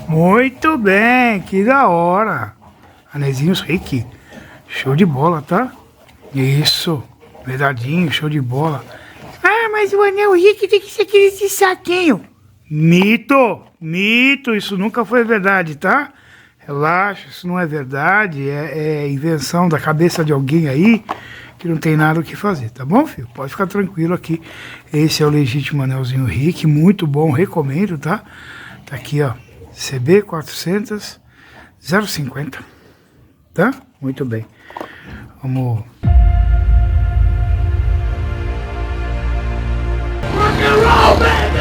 Muito bem, que da hora. Anéisinhos Rick. Show de bola, tá? Isso, verdadinho, show de bola. Ah, mas o anel Rick tem que ser aquele de saquinho. Mito, mito, isso nunca foi verdade, tá? Relaxa, isso não é verdade, é invenção da cabeça de alguém aí que não tem nada o que fazer, tá bom, filho? Pode ficar tranquilo aqui. Esse é o legítimo anelzinho Rick, muito bom, recomendo, tá? Tá aqui, ó, CB 400 050, tá? Muito bem. Vamos... Rock and roll, baby!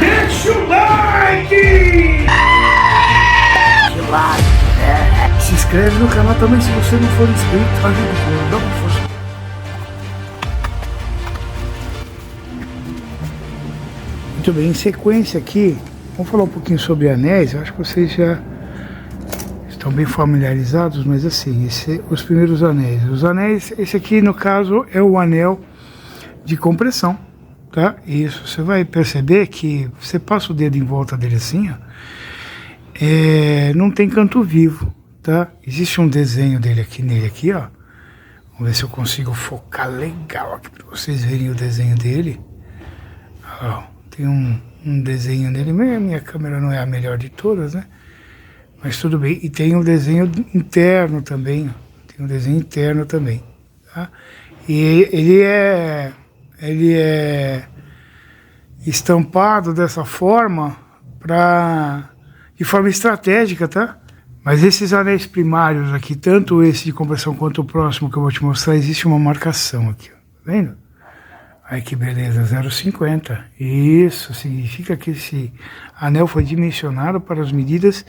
Deixa o like! Se inscreve no canal também se você não for inscrito, ajuda, dá uma força. Muito bem, em sequência aqui, vamos falar um pouquinho sobre anéis. Eu acho que vocês já estão bem familiarizados, mas assim, os primeiros anéis. Os anéis, esse aqui no caso é o anel de compressão, tá? Isso, você vai perceber que você passa o dedo em volta dele assim, ó. Não tem canto vivo, tá? Existe um desenho dele aqui nele aqui, ó. Vamos ver se eu consigo focar legal aqui para vocês verem o desenho dele. Ó, tem um desenho nele. Minha câmera não é a melhor de todas, né? Mas tudo bem. E tem um desenho interno também, ó. Tem um desenho interno também, tá? E ele é estampado dessa forma de forma estratégica, tá? Mas esses anéis primários aqui, tanto esse de compressão quanto o próximo que eu vou te mostrar, existe uma marcação aqui, ó. Tá vendo? Aí que beleza, 0,50. Isso significa que esse anel foi dimensionado para as medidas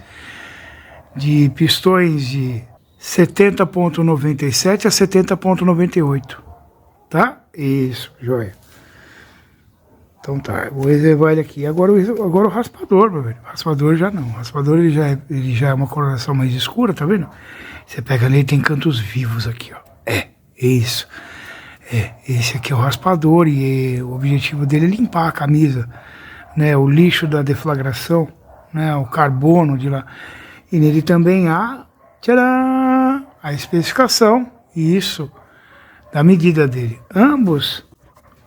de pistões de 70,97 a 70,98, tá? Isso, joia. Então tá, vou reservar ele aqui. Agora o raspador, meu velho. O raspador já não. O raspador ele já é uma coloração mais escura, tá vendo? Você pega nele, tem cantos vivos aqui, ó. Isso. Esse aqui é o raspador e o objetivo dele é limpar a camisa, né? O lixo da deflagração, né? O carbono de lá. E nele também há, tcharam, a especificação, isso, da medida dele. Ambos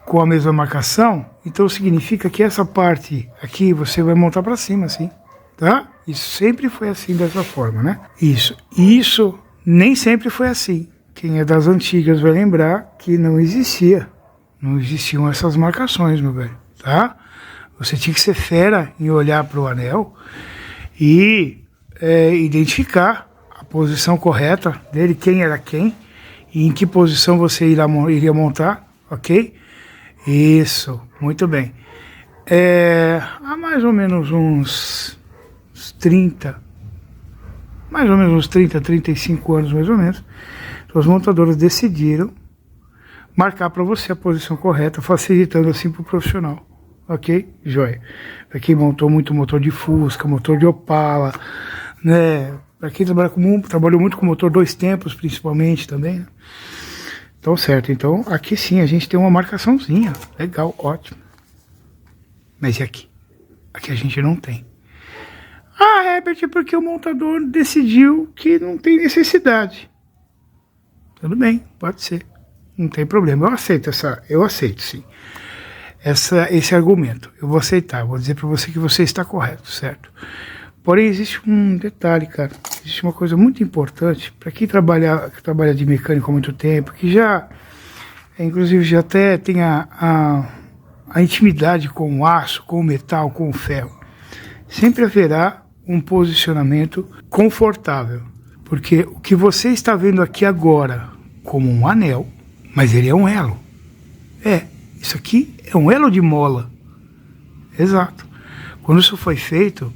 com a mesma marcação, então significa que essa parte aqui você vai montar para cima, assim, tá? Isso sempre foi assim, dessa forma, né? Isso nem sempre foi assim. Quem é das antigas vai lembrar que não existiam essas marcações, meu velho, tá? Você tinha que ser fera em olhar para o anel e identificar a posição correta dele, quem era quem, e em que posição você iria montar, ok? Isso, muito bem. Há mais ou menos uns 30, 35 anos mais ou menos, as montadoras decidiram marcar para você a posição correta, facilitando assim para o profissional, ok? Joia. Para quem montou muito motor de Fusca, motor de Opala, né? Para quem trabalhou muito com motor 2 tempos, principalmente também, né? Então, certo. Então, aqui sim a gente tem uma marcaçãozinha. Legal, ótimo. Mas e aqui? Aqui a gente não tem. Ah, Herbert, porque o montador decidiu que não tem necessidade. Tudo bem, pode ser. Não tem problema. Eu aceito sim. Esse argumento. Eu vou aceitar. Vou dizer para você que você está correto, certo? Porém, existe um detalhe, cara. Existe uma coisa muito importante para quem trabalha de mecânico há muito tempo, que inclusive já até tem a intimidade com o aço, com o metal, com o ferro. Sempre haverá um posicionamento confortável. Porque o que você está vendo aqui agora como um anel, mas ele é um elo. Isso aqui é um elo de mola. Exato. Quando isso foi feito,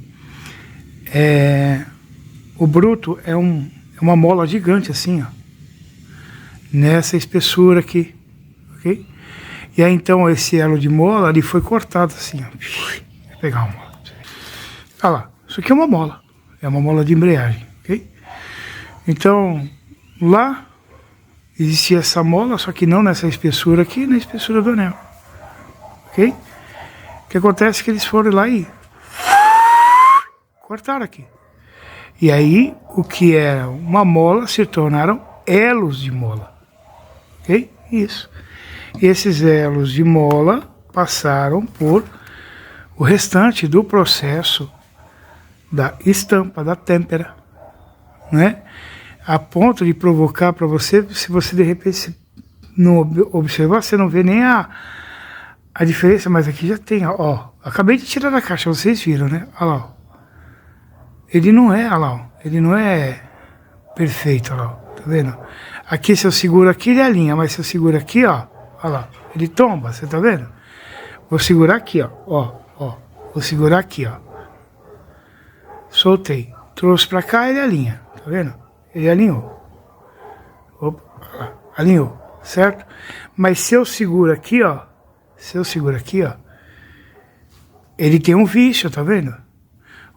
o bruto é uma mola gigante assim, ó, nessa espessura aqui, ok? E aí então esse elo de mola ali foi cortado assim, ó. Vou pegar uma mola. Olha lá, isso aqui é uma mola de embreagem, ok? Então lá existia essa mola, só que não nessa espessura aqui, na espessura do anel, ok? O que acontece é que eles foram lá e Cortaram aqui. E aí, o que era uma mola se tornaram elos de mola. Ok? Isso. Esses elos de mola passaram por o restante do processo da estampa, da têmpera, né? A ponto de provocar para você, se você de repente não observar, você não vê nem a diferença, mas aqui já tem, ó. Acabei de tirar da caixa, vocês viram, né? Olha lá, ó. Ele não é, olha lá, ó. Ele não é perfeito, olha lá, ó. Tá vendo? Aqui se eu seguro aqui, ele alinha, mas se eu seguro aqui, ó, olha lá, ele tomba, você tá vendo? Vou segurar aqui, ó. Vou segurar aqui, ó. Soltei. Trouxe pra cá, ele alinha. Tá vendo? Ele alinhou. Opa, alinhou. Certo? Mas se eu seguro aqui, ó. Ele tem um vício, tá vendo?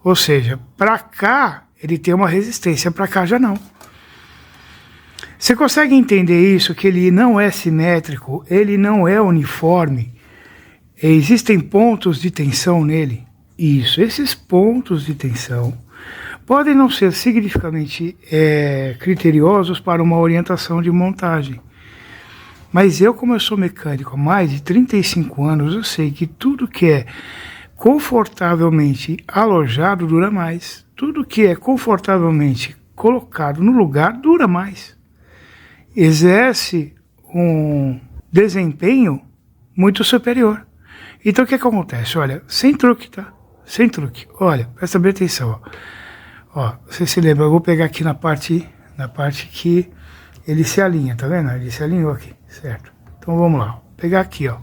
Ou seja, pra cá, ele tem uma resistência. Pra cá já não. Você consegue entender isso? Que ele não é simétrico. Ele não é uniforme. Existem pontos de tensão nele. Isso, esses pontos de tensão podem não ser significativamente criteriosos para uma orientação de montagem. Mas eu, como eu sou mecânico há mais de 35 anos, eu sei que tudo que é confortavelmente alojado dura mais. Tudo que é confortavelmente colocado no lugar dura mais. Exerce um desempenho muito superior. Então o que acontece? Olha, sem truque, tá? Sem truque. Olha, presta bem atenção, ó. Você se lembra, eu vou pegar aqui na parte que ele se alinha, tá vendo? Ele se alinhou aqui, certo? Então vamos lá, vou pegar aqui, ó.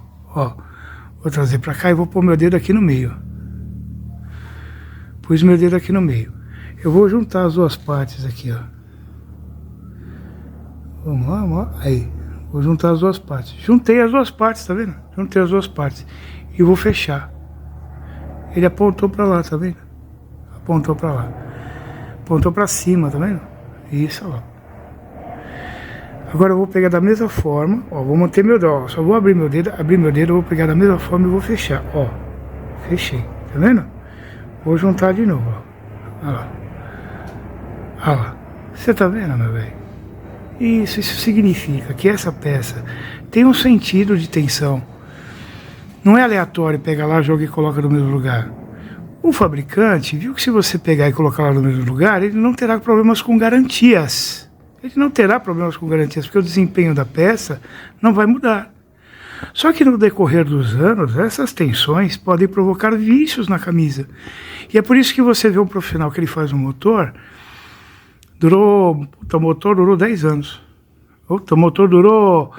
Vou trazer pra cá e vou pôr meu dedo aqui no meio. Pus meu dedo aqui no meio. Eu vou juntar as duas partes aqui, ó. Vamos lá. Aí, vou juntar as duas partes. Juntei as duas partes, tá vendo? Juntei as duas partes. E vou fechar. Ele apontou pra lá, tá vendo? Apontou pra lá. Apontou pra cima, tá vendo? Isso, ó. Agora eu vou pegar da mesma forma, ó. Vou manter meu dedo, ó. Só vou abrir meu dedo, eu vou pegar da mesma forma e vou fechar, ó. Fechei, tá vendo? Vou juntar de novo, ó. Olha lá. Olha lá. Você tá vendo, meu velho? Isso significa que essa peça tem um sentido de tensão. Não é aleatório pegar lá, joga e coloca no mesmo lugar. O fabricante viu que se você pegar e colocar lá no mesmo lugar, ele não terá problemas com garantias. Ele não terá problemas com garantias, porque o desempenho da peça não vai mudar. Só que no decorrer dos anos, essas tensões podem provocar vícios na camisa. E é por isso que você vê um profissional que ele faz um motor, o motor durou 10 anos. O motor durou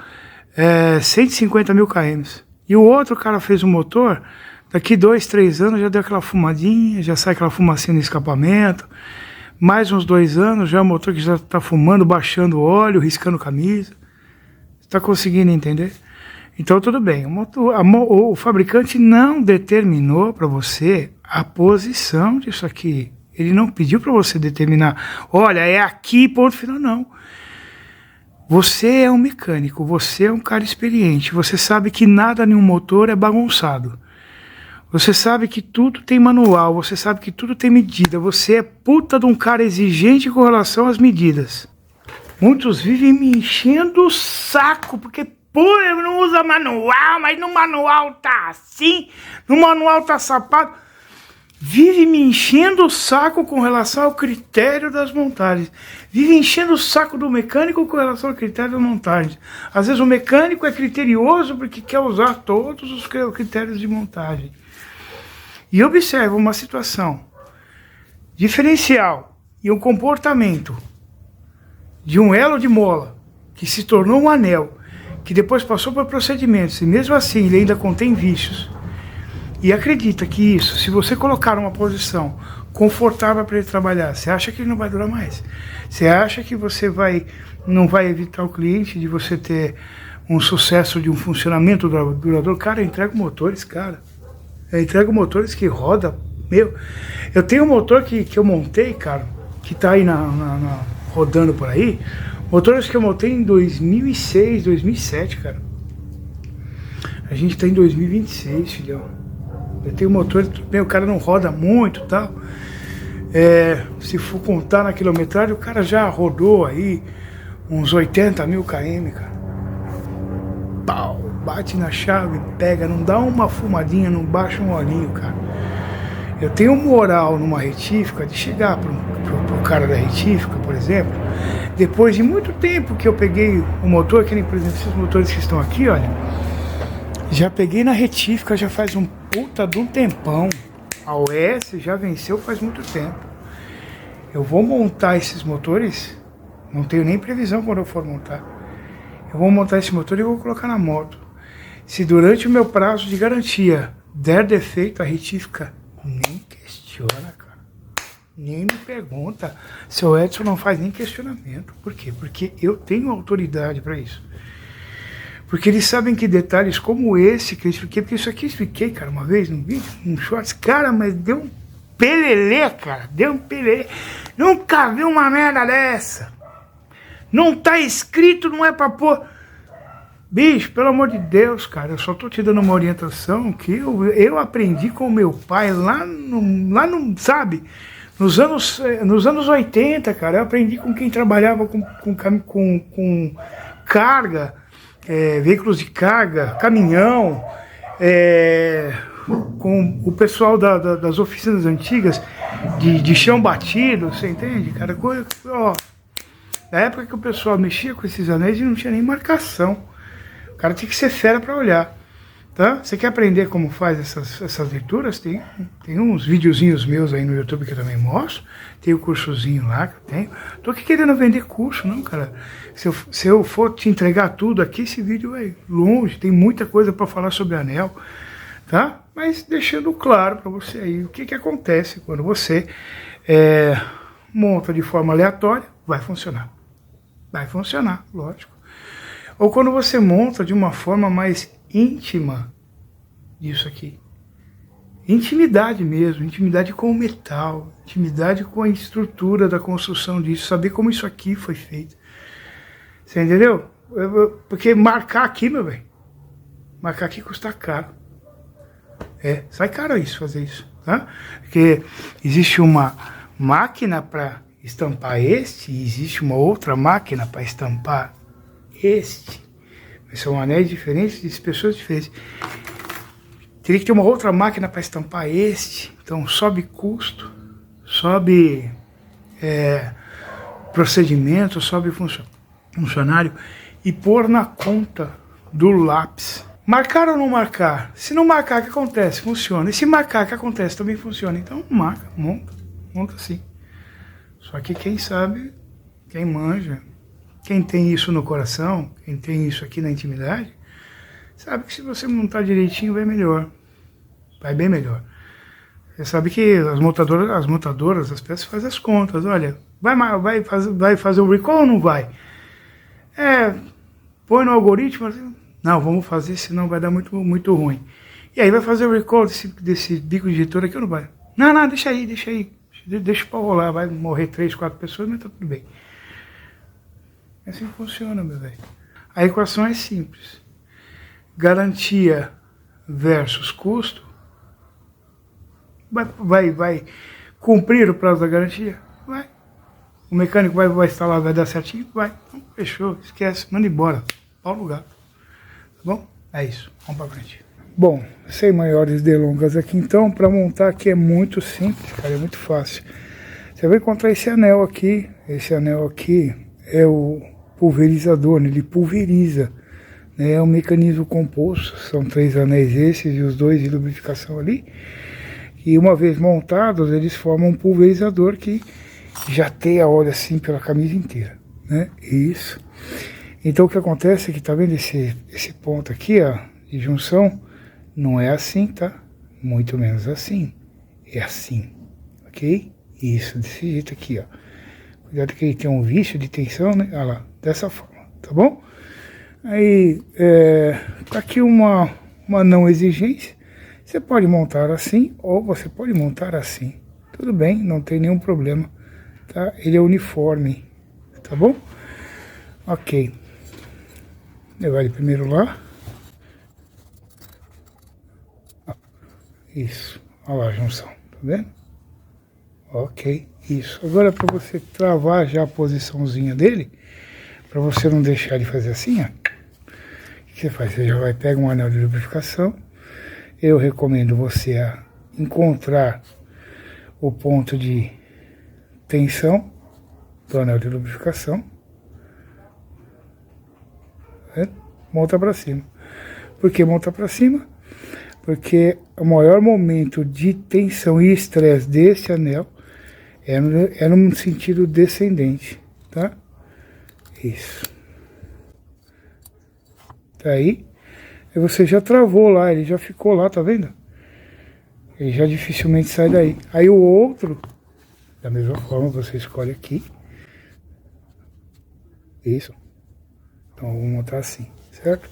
150 mil km. E o outro cara fez um motor, daqui 2, 3 anos já deu aquela fumadinha, já sai aquela fumacinha no escapamento. Mais uns 2 anos, já é um motor que já está fumando, baixando o óleo, riscando camisa. Está conseguindo entender? Então tudo bem, o fabricante não determinou para você a posição disso aqui. Ele não pediu para você determinar, olha, é aqui, ponto final, não. Você é um mecânico, você é um cara experiente, você sabe que nada em um motor é bagunçado. Você sabe que tudo tem manual, você sabe que tudo tem medida, você é puta de um cara exigente com relação às medidas. Muitos vivem me enchendo o saco, porque, pô, eu não uso manual, mas no manual tá assim, no manual tá sapado. Vive me enchendo o saco com relação ao critério das montagens. Vive enchendo o saco do mecânico com relação ao critério das montagens. Às vezes o mecânico é criterioso porque quer usar todos os critérios de montagem. E observa uma situação diferencial e um comportamento de um elo de mola que se tornou um anel, que depois passou por procedimentos e mesmo assim ele ainda contém vícios. E acredita que isso, se você colocar uma posição confortável para ele trabalhar, você acha que ele não vai durar mais? Você acha que você não vai evitar o cliente de você ter um sucesso de um funcionamento duradouro? Cara, eu entrego motores, cara. Eu entrego motores que roda. Eu tenho um motor que eu montei, cara, que tá aí rodando por aí. Motores que eu montei em 2006, 2007, cara. A gente tá em 2026, filhão. Eu tenho um motor, o cara não roda muito e tal. Se for contar na quilometragem, o cara já rodou aí uns 80 mil km, cara. Pau, bate na chave, pega, não dá uma fumadinha, não baixa um olhinho, cara. Eu tenho moral numa retífica de chegar pro cara da retífica, por exemplo, depois de muito tempo que eu peguei o motor, que nem, por exemplo, esses motores que estão aqui, olha, já peguei na retífica já faz um puta de um tempão. A OS já venceu faz muito tempo. Eu vou montar esses motores, não tenho nem previsão quando eu for montar. Eu vou montar esse motor e vou colocar na moto. Se durante o meu prazo de garantia der defeito, a retífica nem questiona, cara. Nem me pergunta. Seu Edson não faz nem questionamento. Por quê? Porque eu tenho autoridade para isso. Porque eles sabem que detalhes como esse que eu expliquei, porque isso aqui eu expliquei, cara, uma vez num vídeo, num shorts, cara, mas deu um pelelê, cara, deu um pelelê. Nunca vi uma merda dessa. Não tá escrito, não é pra pôr. Bicho, pelo amor de Deus, cara, eu só tô te dando uma orientação que eu aprendi com o meu pai lá no sabe, nos anos 80, cara, eu aprendi com quem trabalhava com carga, veículos de carga, caminhão, com o pessoal das oficinas antigas de chão batido, você entende, cara? Coisa, ó, na época que o pessoal mexia com esses anéis e não tinha nem marcação. O cara tinha que ser fera para olhar, tá? Você quer aprender como faz essas leituras? Tem uns videozinhos meus aí no YouTube que eu também mostro. Tem o cursozinho lá que eu tenho. Tô aqui querendo vender curso, não, cara. Se eu for te entregar tudo aqui, esse vídeo vai longe. Tem muita coisa para falar sobre anel, tá? Mas deixando claro para você aí o que acontece quando você monta de forma aleatória, vai funcionar. Vai funcionar, lógico. Ou quando você monta de uma forma mais íntima disso aqui. Intimidade mesmo, intimidade com o metal, intimidade com a estrutura da construção disso, saber como isso aqui foi feito. Você entendeu? Porque marcar aqui, meu bem, marcar aqui custa caro. Sai caro isso, fazer isso, tá? Porque existe uma máquina para estampar este, e existe uma outra máquina para estampar este. São anéis diferentes de pessoas diferentes. Teria que ter uma outra máquina para estampar este. Então sobe custo, sobe procedimento, sobe funcionário e pôr na conta do lápis. Marcar ou não marcar? Se não marcar, o que acontece? Funciona. E se marcar, o que acontece? Também funciona. Então marca, monta sim. Só que quem sabe, quem manja, quem tem isso no coração, quem tem isso aqui na intimidade, sabe que se você montar direitinho vai melhor. Vai bem melhor. Você sabe que as montadoras, as peças fazem as contas. Olha, vai fazer o recall ou não vai? Põe no algoritmo, não, vamos fazer, senão vai dar muito ruim. E aí vai fazer o recall desse bico de editor aqui ou não vai? Não, deixa aí. Deixa pra rolar, vai morrer 3, 4 pessoas, mas tá tudo bem. É assim que funciona, meu velho. A equação é simples. Garantia versus custo. Vai cumprir o prazo da garantia? Vai. O mecânico vai instalar, vai dar certinho? Vai. Então, fechou, esquece, manda embora. Pau no lugar. Tá bom? É isso. Vamos pra frente. Bom, sem maiores delongas aqui então, para montar aqui é muito simples, cara, é muito fácil. Você vai encontrar esse anel aqui é o pulverizador, né? Ele pulveriza, né? É um mecanismo composto, são 3 anéis esses e os 2 de lubrificação ali, e uma vez montados eles formam um pulverizador que já tem a óleo assim pela camisa inteira, né? Isso. Então o que acontece é que tá vendo esse ponto aqui, ó, de junção, não é assim, tá? Muito menos assim, é assim, ok? Isso, desse jeito aqui, ó. Cuidado que ele tem um vício de tensão, né? Olha lá, dessa forma, tá bom? Aí, tá aqui uma não exigência. Você pode montar assim, ou você pode montar assim. Tudo bem, não tem nenhum problema, tá? Ele é uniforme, tá bom? Ok. Levar ele primeiro lá. Isso, olha lá a junção, tá vendo? Ok, isso. Agora para você travar já a posiçãozinha dele, para você não deixar ele fazer assim, ó. O que você faz? Você já vai pegar um anel de lubrificação. Eu recomendo você encontrar o ponto de tensão do anel de lubrificação. Monta para cima. Por que monta para cima? Porque o maior momento de tensão e estresse desse anel é num sentido descendente, tá? Isso. Tá aí. E você já travou lá, ele já ficou lá, tá vendo? Ele já dificilmente sai daí. Aí o outro, da mesma forma, você escolhe aqui. Isso. Então eu vou montar assim, certo?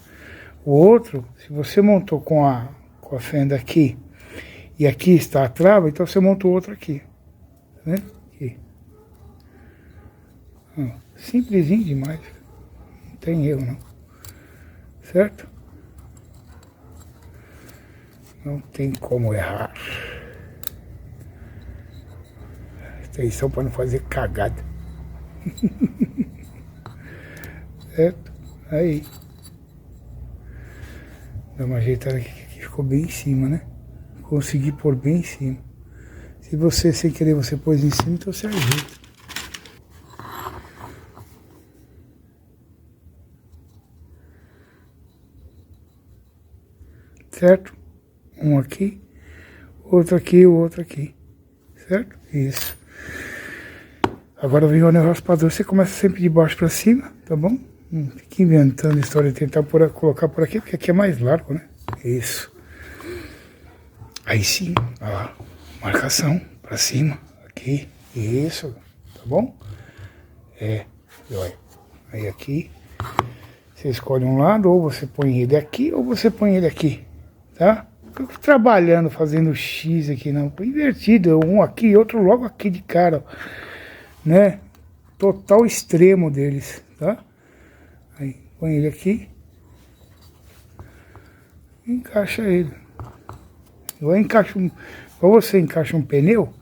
O outro, se você montou com a fenda aqui, e aqui está a trava, então você monta o outro aqui. Tá vendo? Aqui. Simplesinho demais. Não tem erro, não. Certo? Não tem como errar. Atenção para não fazer cagada. Certo? Aí. Dá uma ajeitada aqui que ficou bem em cima, né? Consegui pôr bem em cima. Se você, sem querer, você pôs em cima, então você ajeita. Certo? Um aqui, outro aqui, o outro aqui. Certo? Isso. Agora vem o anel raspador, você começa sempre de baixo para cima, tá bom? Fica inventando história de tentar colocar por aqui, porque aqui é mais largo, né? Isso. Aí sim, olha lá. Marcação para cima, aqui. Isso, tá bom? Olha. Aí aqui, você escolhe um lado, ou você põe ele aqui, ou você põe ele aqui, tá? Fico trabalhando, fazendo X aqui, não. Invertido, um aqui e outro logo aqui de cara, né? Total extremo deles, tá? Aí, põe ele aqui. Encaixa ele. Igual você encaixa um pneu,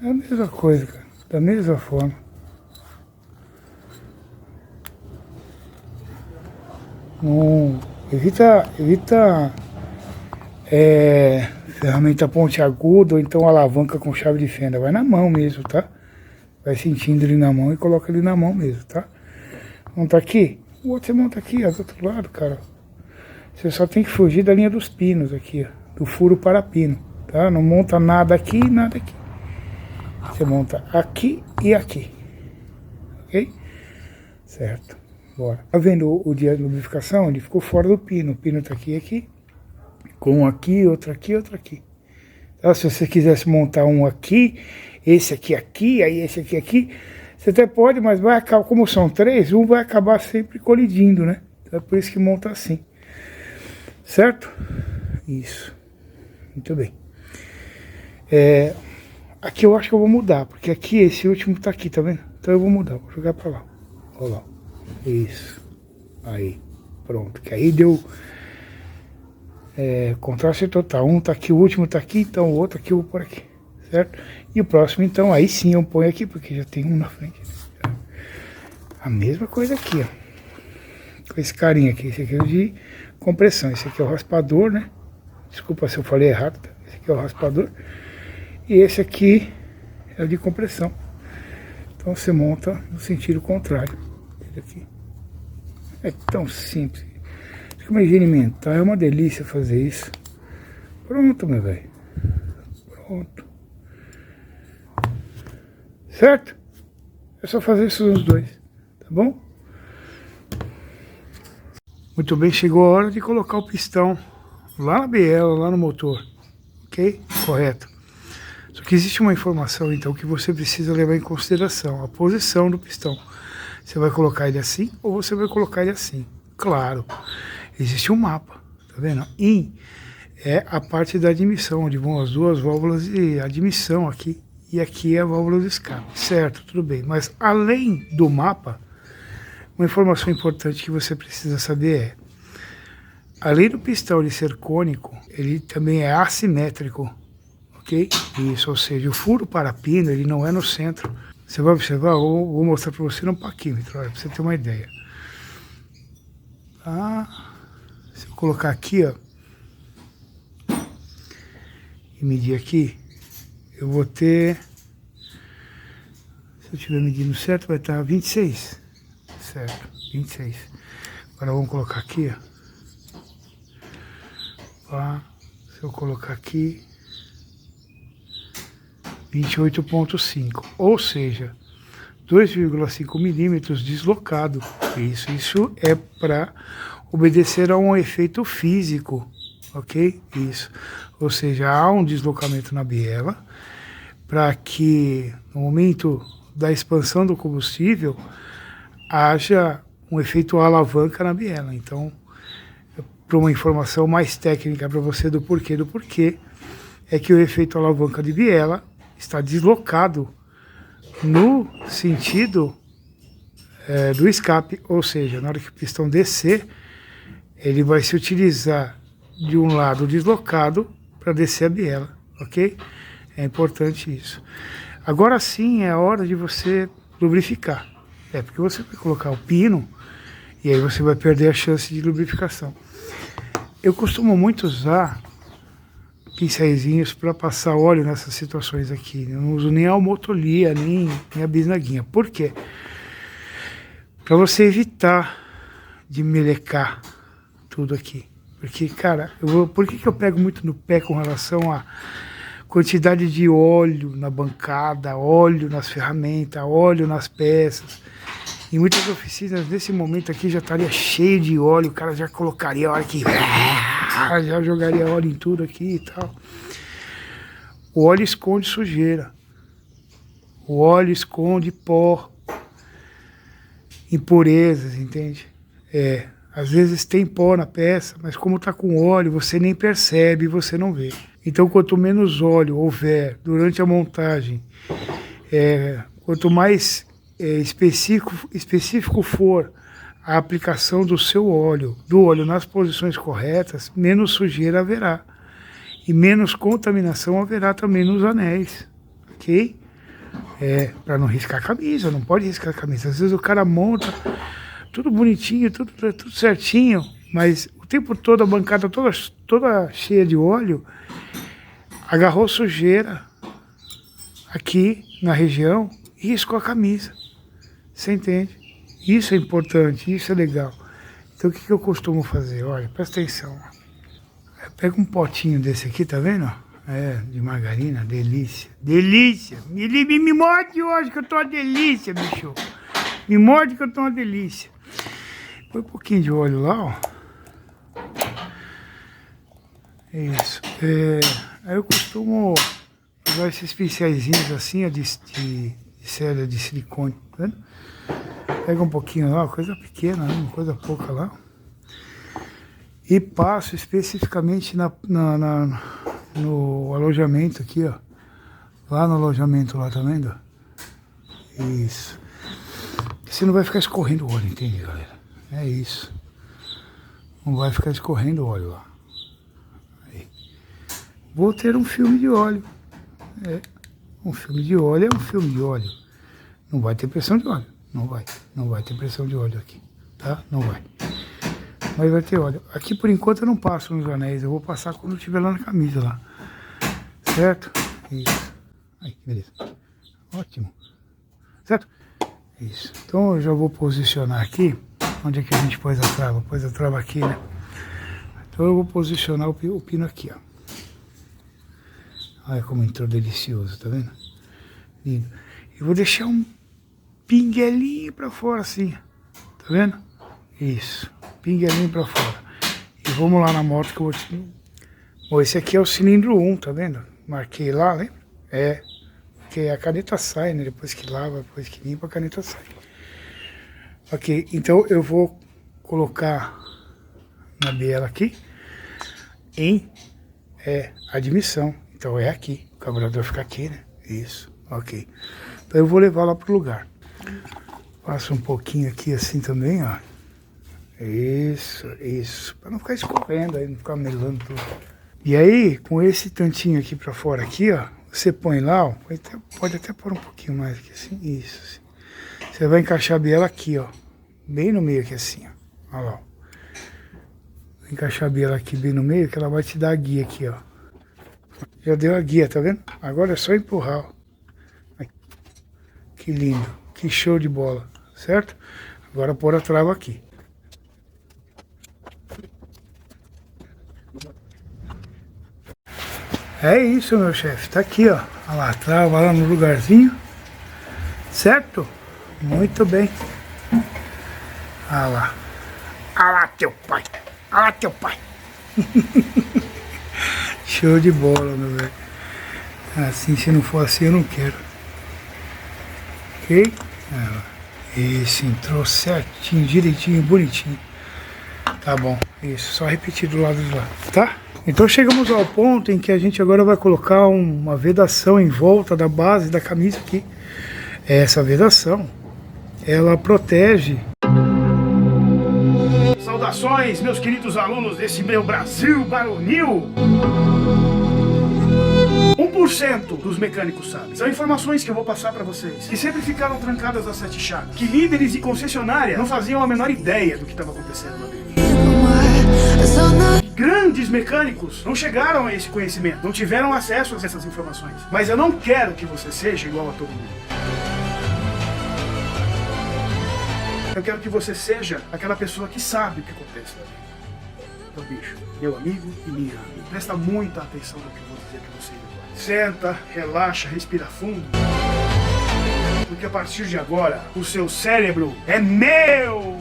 é a mesma coisa, cara. Da mesma forma. Não, evita ferramenta pontiaguda ou então alavanca com chave de fenda. Vai na mão mesmo, tá? Vai sentindo ele na mão e coloca ele na mão mesmo, tá? Monta aqui, o outro você monta aqui, ó, do outro lado, cara. Você só tem que fugir da linha dos pinos aqui, ó, do furo para pino, tá? Não monta nada aqui e nada aqui. Você monta aqui e aqui, ok? Certo, bora. Tá vendo o dia de lubrificação? Ele ficou fora do pino. O pino tá aqui e aqui. Com um aqui, outro aqui, outro aqui. Tá? Se você quisesse montar um aqui, esse aqui, aí esse aqui, você até pode, mas vai acabar, como são três, um vai acabar sempre colidindo, né? Então é por isso que monta assim. Certo? Isso. Muito bem. Aqui eu acho que eu vou mudar, porque aqui esse último tá aqui, tá vendo? Então eu vou mudar, vou jogar pra lá. Olha lá. Isso. Aí. Pronto. Que aí deu contraste total. Um tá aqui, o último tá aqui, então o outro aqui eu vou pôr aqui. Certo? E o próximo, então, aí sim eu ponho aqui, porque já tem um na frente. A mesma coisa aqui, ó. Com esse carinha aqui. Esse aqui é o de compressão. Esse aqui é o raspador, né? Desculpa se eu falei errado. Tá? Esse aqui é o raspador. E esse aqui é o de compressão. Então você monta no sentido contrário. Esse aqui. É tão simples. Fica uma higiene mental. É uma delícia fazer isso. Pronto, meu velho. Pronto. Certo? É só fazer isso nos dois. Tá bom? Muito bem, chegou a hora de colocar o pistão lá na biela, lá no motor. Ok? Correto. Só que existe uma informação, então, que você precisa levar em consideração. A posição do pistão. Você vai colocar ele assim ou você vai colocar ele assim? Claro, existe um mapa, tá vendo? IN é a parte da admissão, onde vão as duas válvulas de admissão aqui. E aqui é a válvula do escape. Certo, tudo bem. Mas além do mapa, uma informação importante que você precisa saber é: além do pistão ele ser cônico, ele também é assimétrico. ok? Isso, ou seja, o furo para pino, ele não é no centro. Você vai observar, eu vou mostrar para você no paquímetro, para você ter uma ideia. Tá? Se eu colocar aqui, ó, e medir aqui, eu vou ter, se eu estiver medindo certo, vai estar 26, certo, 26. Agora vamos colocar aqui, ó. Tá? Se eu colocar aqui, 28,5, ou seja, 2,5 milímetros deslocado. Isso é para obedecer a um efeito físico, ok? Isso, ou seja, há um deslocamento na biela para que no momento da expansão do combustível haja um efeito alavanca na biela. Então, para uma informação mais técnica para você do porquê, é que o efeito alavanca de biela está deslocado no sentido do escape, ou seja, na hora que o pistão descer, ele vai se utilizar de um lado deslocado para descer a biela, ok? É importante isso. Agora sim é a hora de você lubrificar. Porque você vai colocar o pino e aí você vai perder a chance de lubrificação. Eu costumo muito usar pincéisinhos para passar óleo nessas situações aqui. Eu não uso nem a almotolia, nem a bisnaguinha. Por quê? Para você evitar de melecar tudo aqui. Porque, cara, por que eu pego muito no pé com relação à quantidade de óleo na bancada, óleo nas ferramentas, óleo nas peças? Em muitas oficinas, nesse momento aqui, já estaria cheio de óleo, o cara já colocaria a hora que... já jogaria óleo em tudo aqui e tal. O óleo esconde sujeira. O óleo esconde pó, impurezas, entende? Às vezes tem pó na peça, mas como está com óleo, você nem percebe, você não vê. Então, quanto menos óleo houver durante a montagem, quanto mais específico for a aplicação do óleo nas posições corretas, menos sujeira haverá. E menos contaminação haverá também nos anéis, ok? Para não riscar a camisa, não pode riscar a camisa. Às vezes o cara monta tudo bonitinho, tudo certinho, mas o tempo todo a bancada toda cheia de óleo, agarrou sujeira aqui na região e riscou a camisa. Você entende? Isso é importante, isso é legal. Então o que eu costumo fazer? Olha, presta atenção. Pega um potinho desse aqui, tá vendo? De margarina, delícia. Delícia! Me morde hoje que eu tô uma delícia, bicho. Me morde que eu tô uma delícia. Põe um pouquinho de óleo lá, ó. Isso. Aí eu costumo usar esses pincéisinhos assim, de cera de silicone, tá vendo? Pega um pouquinho lá, coisa pequena, né? Uma coisa pouca lá. E passo especificamente no alojamento aqui, ó. Lá no alojamento lá, tá vendo? Isso. Você não vai ficar escorrendo o óleo, entende, galera? É isso. Não vai ficar escorrendo o óleo lá. Aí. Vou ter um filme de óleo. Um filme de óleo é um filme de óleo. Não vai ter pressão de óleo. Não vai ter pressão de óleo aqui, tá? Não vai. Mas vai ter óleo. Aqui por enquanto eu não passo nos anéis, eu vou passar quando eu estiver lá na camisa lá. Certo? Isso. Aí, beleza. Ótimo. Certo? Isso. Então eu já vou posicionar aqui. Onde é que a gente pôs a trava? Pôs a trava aqui, né? Então eu vou posicionar o pino aqui, ó. Olha como entrou delicioso, tá vendo? Lindo. E vou deixar um pinguelinho pra fora assim, tá vendo? Isso, pinguelinho pra fora. E vamos lá na moto que eu vou te... Bom, esse aqui é o cilindro 1, tá vendo? Marquei lá, né? Porque a caneta sai, né? Depois que lava, depois que limpa, a caneta sai. Ok, então eu vou colocar na biela aqui em admissão. Então é aqui, o carburador fica aqui, né? Isso, ok. Então eu vou levar lá pro lugar. Passo um pouquinho aqui assim também, ó. Isso. Para não ficar escorrendo aí, não ficar melando tudo. E aí, com esse tantinho aqui pra fora aqui, ó, você põe lá, ó, pode até pôr um pouquinho mais aqui, assim, isso, assim. Você vai encaixar a biela aqui, ó, bem no meio aqui, assim, ó, olha lá, ó. Encaixar a biela aqui bem no meio, que ela vai te dar a guia aqui, ó. Já deu a guia, tá vendo? Agora é só empurrar, ó. Que lindo, que show de bola, certo? Agora pôr a trava aqui. É isso, meu chefe, tá aqui, ó. Olha lá, a trava lá no lugarzinho, certo? Muito bem. Olha lá. Olha lá teu pai, olha lá teu pai. Show de bola, meu velho. Assim, se não for assim, eu não quero. Ok? Isso, entrou certinho, direitinho, bonitinho. Tá bom, isso, só repetir do lado de lá, tá? Então chegamos ao ponto em que a gente agora vai colocar uma vedação em volta da base da camisa aqui. Essa vedação, ela protege. Saudações, meus queridos alunos desse meu Brasil baronil. 1% dos mecânicos sabem. São informações que eu vou passar para vocês, que sempre ficaram trancadas às 7 chaves, que líderes e concessionária não faziam a menor ideia do que estava acontecendo lá dentro. Grandes mecânicos não chegaram a esse conhecimento, não tiveram acesso a essas informações. Mas eu não quero que você seja igual a todo mundo. Eu quero que você seja aquela pessoa que sabe o que acontece lá dentro. Então, bicho, meu amigo e minha amiga, presta muita atenção no que eu vou dizer para você agora. Senta, relaxa, respira fundo. Porque a partir de agora, o seu cérebro é meu!